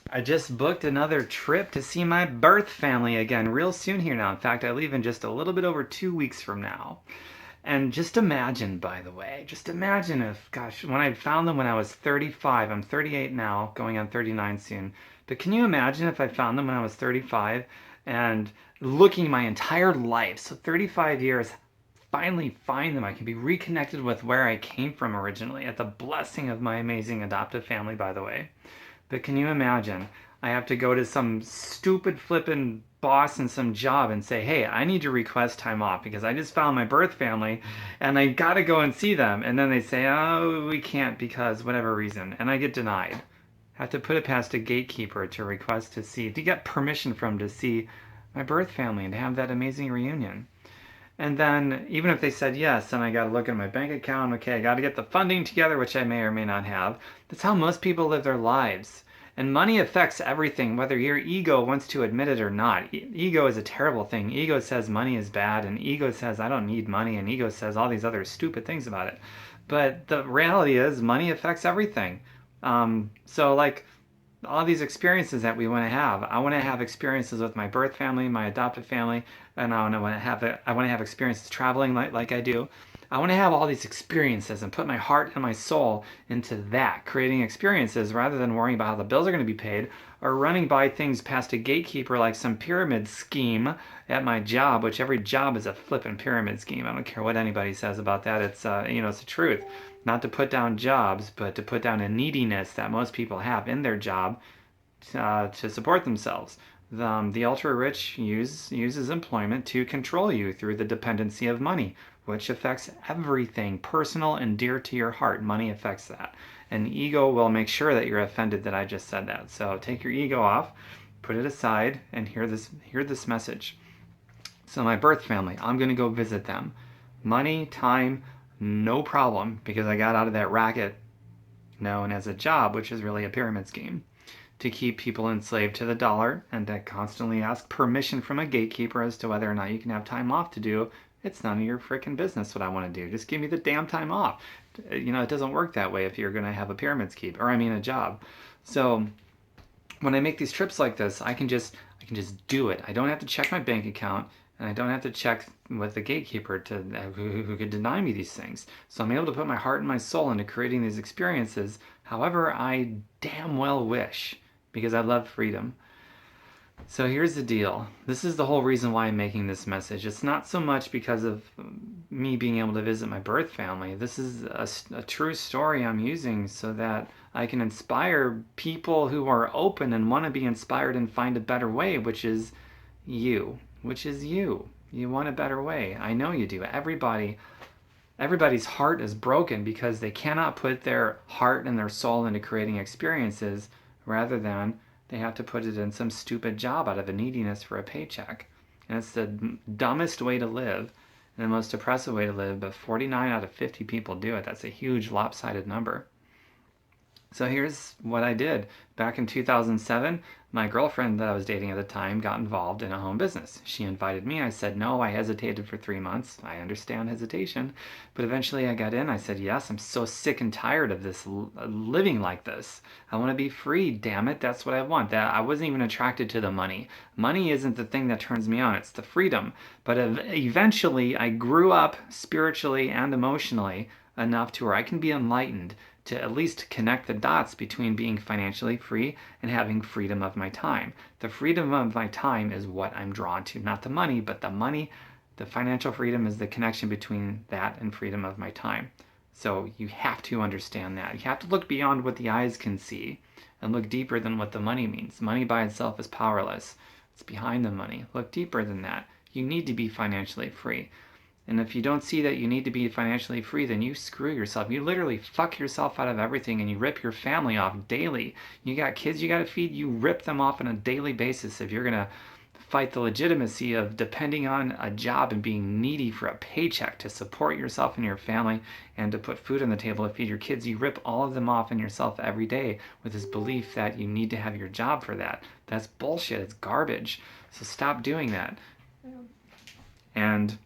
I just booked another trip to see my birth family again real soon here now. In fact, I leave in just a little bit over 2 weeks from now. And just imagine, by the way, just imagine if, gosh, when I found them when I was 35, I'm 38 now, going on 39 soon. But can you imagine if I found them when I was 35 and looking my entire life, so 35 years, finally find them. I can be reconnected with where I came from originally, at the blessing of my amazing adoptive family, by the way. But can you imagine? I have to go to some stupid flippin' boss in some job and say, hey, I need to request time off because I just found my birth family and I gotta go and see them. And then they say, oh, we can't because whatever reason. And I get denied. I have to put it past a gatekeeper to request to see, to get permission from to see my birth family and to have that amazing reunion. And then even if they said yes, then I got to look at my bank account. Okay, I got to get the funding together, which I may or may not have. That's how most people live their lives. And money affects everything, whether your ego wants to admit it or not. Ego is a terrible thing. Ego says money is bad, and ego says I don't need money, and ego says all these other stupid things about it. But the reality is, money affects everything. So, all these experiences that we want to have. I want to have experiences with my birth family, my adoptive family, and I want to have experiences traveling like I do. I want to have all these experiences and put my heart and my soul into that, creating experiences rather than worrying about how the bills are going to be paid or running by things past a gatekeeper like some pyramid scheme at my job, which every job is a flippin' pyramid scheme. I don't care what anybody says about that. It's the truth. Not to put down jobs, but to put down a neediness that most people have in their job to support themselves. The ultra rich uses employment to control you through the dependency of money, which affects everything personal and dear to your heart. Money affects that. And ego will make sure that you're offended that I just said that. So take your ego off, put it aside, and hear this message. So my birth family, I'm going to go visit them. Money, time, no problem because I got out of that racket known as a job, which is really a pyramid scheme to keep people enslaved to the dollar and to constantly ask permission from a gatekeeper as to whether or not you can have time off to do. It's none of your freaking business what I want to do. Just give me the damn time off. It doesn't work that way if you're going to have a pyramid scheme, or I mean a job. So when I make these trips like this, I can just do it. I don't have to check my bank account, and I don't have to check with the gatekeeper who could deny me these things. So I'm able to put my heart and my soul into creating these experiences. However, I damn well wish, because I love freedom. So here's the deal. This is the whole reason why I'm making this message. It's not so much because of me being able to visit my birth family. This is a true story I'm using so that I can inspire people who are open and want to be inspired and find a better way, which is you. Which is you. You want a better way. I know you do. Everybody's heart is broken because they cannot put their heart and their soul into creating experiences rather than they have to put it in some stupid job out of a neediness for a paycheck. And it's the dumbest way to live and the most oppressive way to live, but 49 out of 50 people do it. That's a huge lopsided number. So here's what I did. Back in 2007, my girlfriend that I was dating at the time got involved in a home business. She invited me. I said no. I hesitated for 3 months. I understand hesitation. But eventually I got in. I said yes. I'm so sick and tired of this living like this. I want to be free, damn it. That's what I want. That I wasn't even attracted to the money. Money isn't the thing that turns me on. It's the freedom. But eventually I grew up spiritually and emotionally enough to where I can be enlightened to at least connect the dots between being financially free and having freedom of my time. The freedom of my time is what I'm drawn to, not the money, but the money, the financial freedom is the connection between that and freedom of my time. So you have to understand that. You have to look beyond what the eyes can see and look deeper than what the money means. Money by itself is powerless. It's behind the money. Look deeper than that. You need to be financially free. And if you don't see that you need to be financially free, then you screw yourself. You literally fuck yourself out of everything and you rip your family off daily. You got kids you got to feed, you rip them off on a daily basis if you're going to fight the legitimacy of depending on a job and being needy for a paycheck to support yourself and your family and to put food on the table to feed your kids. You rip all of them off in yourself every day with this belief that you need to have your job for that. That's bullshit. It's garbage. So stop doing that. And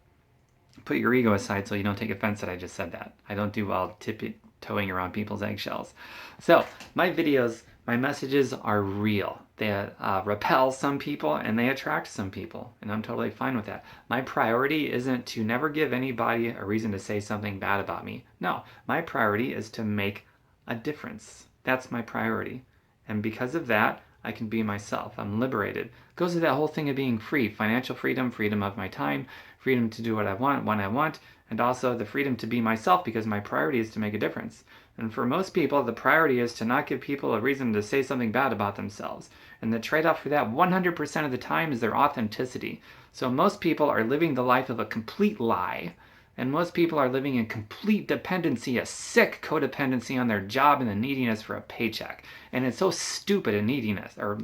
put your ego aside so you don't take offense that I just said that. I don't do well tiptoeing around people's eggshells. So my videos My messages are real. They repel some people and they attract some people, and I'm totally fine with that. My priority isn't to never give anybody a reason to say something bad about me. No, my priority is to make a difference. That's my priority. And because of that, I can be myself. I'm liberated. It goes to that whole thing of being free, financial freedom, freedom of my time, freedom to do what I want when I want, and also the freedom to be myself because my priority is to make a difference. And for most people, the priority is to not give people a reason to say something bad about themselves. And the trade off for that 100% of the time is their authenticity. So most people are living the life of a complete lie. And most people are living in complete dependency, a sick codependency on their job and the neediness for a paycheck. And it's so stupid and neediness, or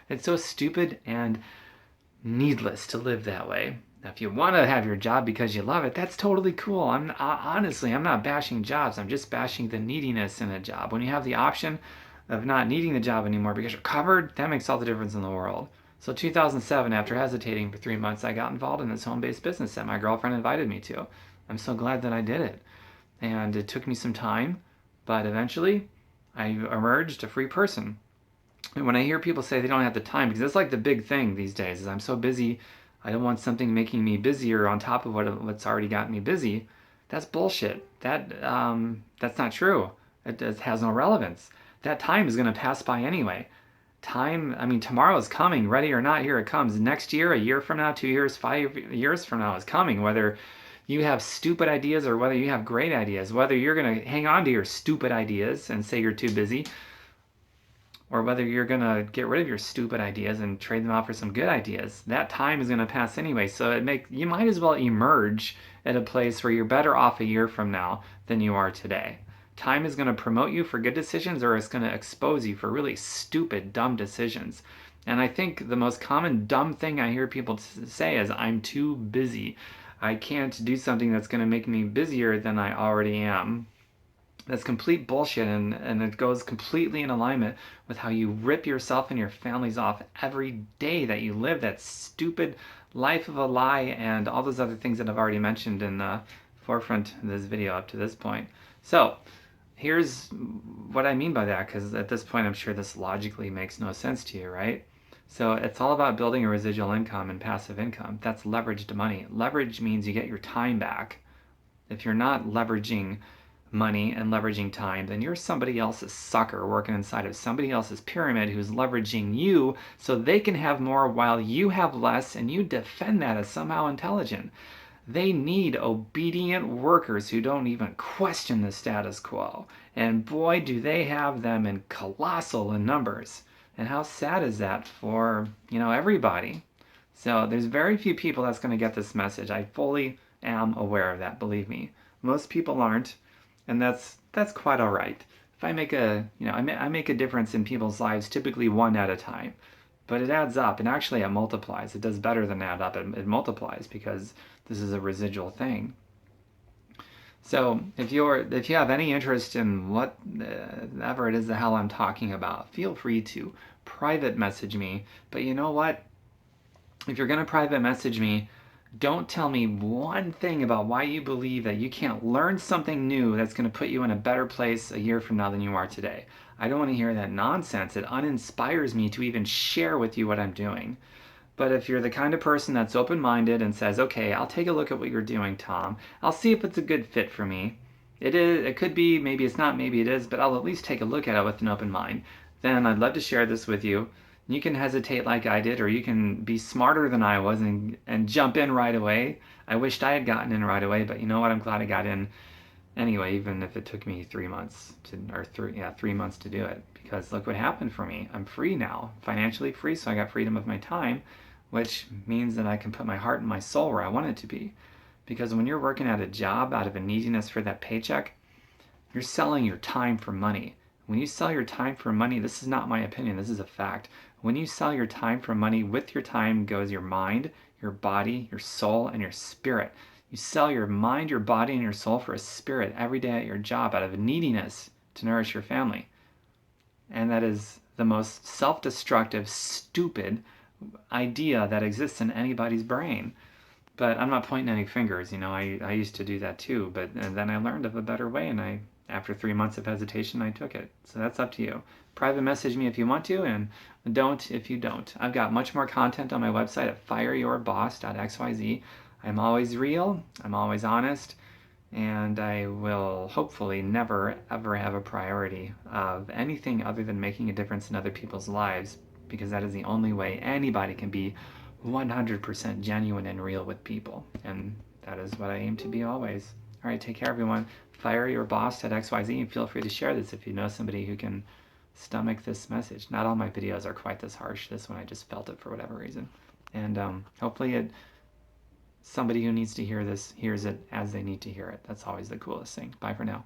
it's so stupid and needless to live that way. Now, if you want to have your job because you love it, that's totally cool. Honestly, I'm not bashing jobs. I'm just bashing the neediness in a job. When you have the option of not needing the job anymore because you're covered, that makes all the difference in the world. So 2007, after hesitating for 3 months, I got involved in this home-based business that my girlfriend invited me to. I'm so glad that I did it. And it took me some time, but eventually I emerged a free person. And when I hear people say they don't have the time, because that's like the big thing these days, is I'm so busy, I don't want something making me busier on top of what's already got me busy. That's bullshit. That's not true. It has no relevance. That time is going to pass by anyway. Time, I mean, tomorrow is coming, ready or not, here it comes. Next year, a year from now, 2 years, 5 years from now is coming, whether you have stupid ideas or whether you have great ideas, whether you're going to hang on to your stupid ideas and say you're too busy, or whether you're going to get rid of your stupid ideas and trade them out for some good ideas. That time is going to pass anyway, so you might as well emerge at a place where you're better off a year from now than you are today. Time is going to promote you for good decisions, or it's going to expose you for really stupid, dumb decisions. And I think the most common dumb thing I hear people say is, I'm too busy. I can't do something that's going to make me busier than I already am. That's complete bullshit, and it goes completely in alignment with how you rip yourself and your families off every day that you live that stupid life of a lie and all those other things that I've already mentioned in the forefront of this video up to this point. So here's what I mean by that, because at this point I'm sure this logically makes no sense to you, right? So it's all about building a residual income and passive income. That's leveraged money. Leverage means you get your time back. If you're not leveraging money and leveraging time, then you're somebody else's sucker working inside of somebody else's pyramid who's leveraging you so they can have more while you have less, and you defend that as somehow intelligent. They need obedient workers who don't even question the status quo. And boy, do they have them in colossal in numbers. And how sad is that for, everybody? So there's very few people that's going to get this message. I fully am aware of that, believe me. Most people aren't, and that's quite all right. If I make I make a difference in people's lives, typically one at a time, but it adds up, and actually it multiplies. It does better than add up. It multiplies because this is a residual thing. So if you have any interest in whatever it is the hell I'm talking about, feel free to private message me. But you know what? If you're going to private message me, don't tell me one thing about why you believe that you can't learn something new that's going to put you in a better place a year from now than you are today. I don't want to hear that nonsense. It uninspires me to even share with you what I'm doing. But if you're the kind of person that's open-minded and says, okay, I'll take a look at what you're doing, Tom. I'll see if it's a good fit for me. It could be, maybe it's not, maybe it is, but I'll at least take a look at it with an open mind. Then I'd love to share this with you. You can hesitate like I did, or you can be smarter than I was and jump in right away. I wished I had gotten in right away, but you know what? I'm glad I got in anyway, even if it took me 3 months or 3 months to do it. Because look what happened for me. I'm free now, financially free, so I got freedom of my time, which means that I can put my heart and my soul where I want it to be. Because when you're working at a job out of a neediness for that paycheck, you're selling your time for money. When you sell your time for money, this is not my opinion, this is a fact. When you sell your time for money, with your time goes your mind, your body, your soul, and your spirit. You sell your mind, your body, and your soul for a spirit every day at your job out of a neediness to nourish your family. And that is the most self-destructive, stupid idea that exists in anybody's brain. But I'm not pointing any fingers, I used to do that too, but then I learned of a better way, and I after 3 months of hesitation, I took it. So that's up to you. Private message me if you want to, and don't if you don't. I've got much more content on my website at fireyourboss.xyz. I'm always real, I'm always honest, and I will hopefully never ever have a priority of anything other than making a difference in other people's lives, because that is the only way anybody can be 100% genuine and real with people. And that is what I aim to be always. All right, take care, everyone. Fire your boss at XYZ, and feel free to share this if you know somebody who can stomach this message. Not all my videos are quite this harsh. This one I just felt it for whatever reason. And hopefully somebody who needs to hear this hears it as they need to hear it. That's always the coolest thing. Bye for now.